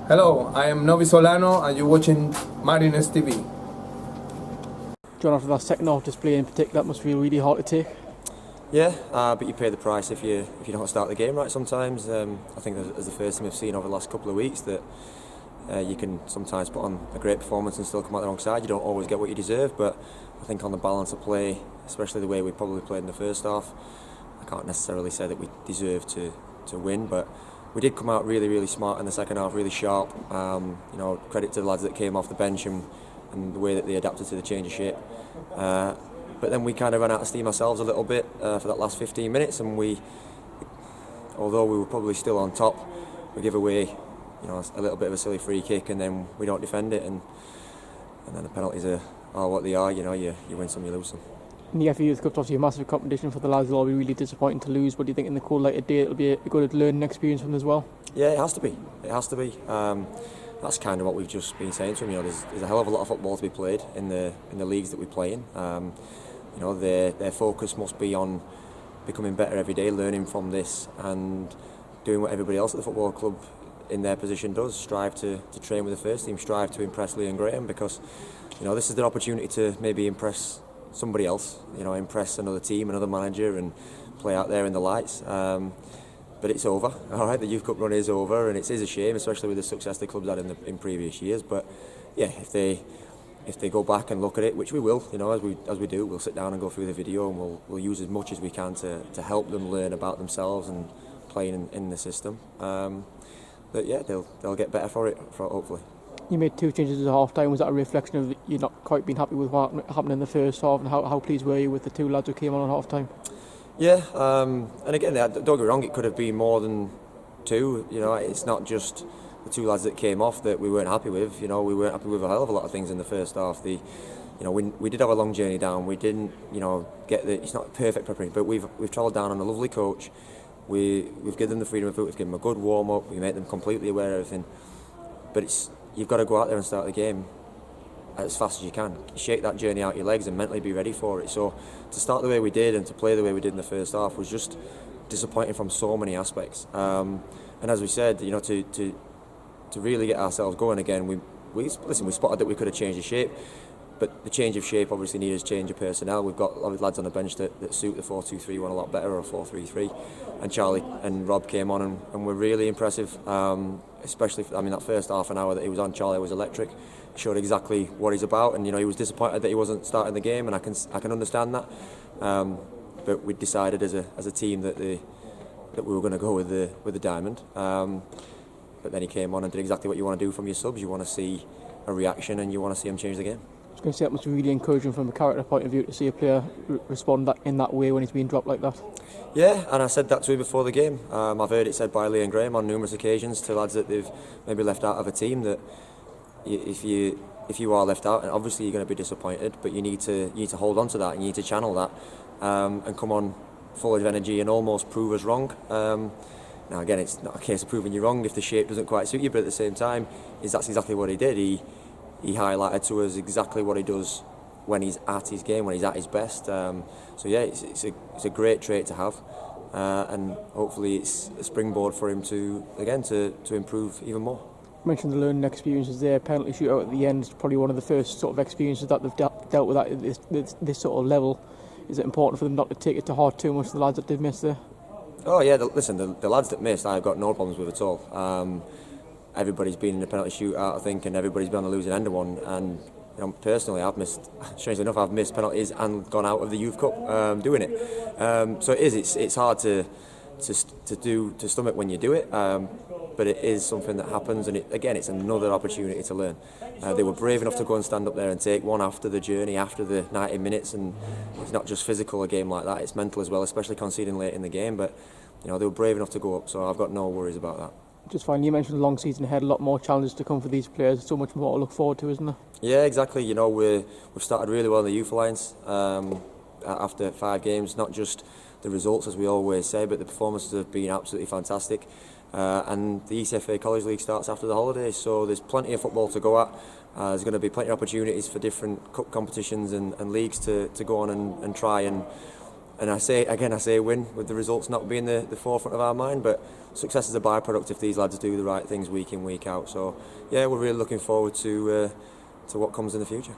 Hello, I am Novi Solano and you're watching Marines TV. John, after that second half display in particular, that must feel really hard to take. Yeah, but you pay the price if you don't start the game right sometimes. I think as the first team we've seen over the last couple of weeks that you can sometimes put on a great performance and still come out the wrong side. You don't always get what you deserve, but I think on the balance of play, especially the way we probably played in the first half, I can't necessarily say that we deserve to win, but we did come out really smart in the second half, really sharp. Credit to the lads that came off the bench and the way that they adapted to the change of shape. But then we kind of ran out of steam ourselves a little bit for that last 15 minutes, and although we were probably still on top, we give away a little bit of a silly free kick, and then we don't defend it, and then the penalties are what they are. You win some, you lose some. In the FA Youth Cup, obviously a massive competition for the lads. It'll all be really disappointing to lose, but do you think in the cold light of day it'll be a good learning experience for them as well? Yeah, it has to be. That's kind of what we've just been saying to them. There's a hell of a lot of football to be played in the leagues that we play in. Their focus must be on becoming better every day, learning from this, and doing what everybody else at the football club in their position does. Strive to train with the first team. Strive to impress Lee and Graham, because this is their opportunity to maybe impress somebody else. Impress another team, another manager, and play out there in the lights. But it's over. All right, the Youth Cup run is over, and it is a shame, especially with the success the club's had in previous years. But yeah, if they go back and look at it, which we will, as we do, we'll sit down and go through the video, and we'll use as much as we can to help them learn about themselves and playing in the system. But yeah, they'll get better for it, hopefully. You made 2 changes at half time. Was that a reflection of you not quite being happy with what happened in the first half, and how pleased were you with the 2 lads who came on half time? Yeah, and again, don't get me wrong, it could have been more than 2. It's not just the 2 lads that came off that we weren't happy with. We weren't happy with a hell of a lot of things in the first half. We did have a long journey down. We didn't, it's not perfect preparation, but we've travelled down on a lovely coach. We've given them the freedom of foot. We've given them a good warm up. We made them completely aware of everything. But you've got to go out there and start the game as fast as you can. Shake that journey out your legs and mentally be ready for it. So to start the way we did and to play the way we did in the first half was just disappointing from so many aspects. And as we said, to really get ourselves going again, we spotted that we could have changed the shape. But the change of shape obviously needed a change of personnel. We've got a lot of lads on the bench that suit the 4-2-3-1 a lot better, or 4-3-3. And Charlie and Rob came on and were really impressive. Especially, that first half an hour that he was on, Charlie was electric. Showed exactly what he's about, and he was disappointed that he wasn't starting the game, and I can understand that. But we decided as a team that we were going to go with the diamond. But then he came on and did exactly what you want to do from your subs. You want to see a reaction, and you want to see him change the game. I was going to say, that must be really encouraging from a character point of view to see a player respond in that way when he's being dropped like that. Yeah, and I said that to him before the game. I've heard it said by Lee and Graham on numerous occasions to lads that they've maybe left out of a team, that if you are left out, and obviously you're going to be disappointed, but you need to hold on to that, and you need to channel that, and come on full of energy and almost prove us wrong. Now again, it's not a case of proving you wrong if the shape doesn't quite suit you, but at the same time, that's exactly what he did. He highlighted to us exactly what he does when he's at his game, when he's at his best. So yeah, it's a great trait to have, and hopefully it's a springboard for him to improve even more. You mentioned the learning experiences there. Penalty shootout at the end is probably one of the first sort of experiences that they've dealt with at this sort of level. Is it important for them not to take it to heart too much, the lads that they've missed there? Oh yeah, the lads that missed, I've got no problems with at all. Everybody's been in a penalty shootout, I think, and everybody's been on the losing end of one. And personally, strangely enough, I've missed penalties and gone out of the Youth Cup doing it. So it's hard to stomach when you do it. But it is something that happens, and it's another opportunity to learn. They were brave enough to go and stand up there and take one after the journey, after the 90 minutes, and it's not just physical, a game like that, it's mental as well, especially conceding late in the game. But they were brave enough to go up, so I've got no worries about that. Just finally, you mentioned the long season ahead, a lot more challenges to come for these players, so much more to look forward to, isn't there? Yeah, exactly. We've started really well in the Youth Alliance after 5 games, not just the results as we always say, but the performances have been absolutely fantastic. And the ECFA College League starts after the holidays, so there's plenty of football to go at. There's going to be plenty of opportunities for different cup competitions and leagues to go on and try and And I say win, with the results not being the forefront of our mind, but success is a byproduct if these lads do the right things week in, week out. So yeah, we're really looking forward to what comes in the future.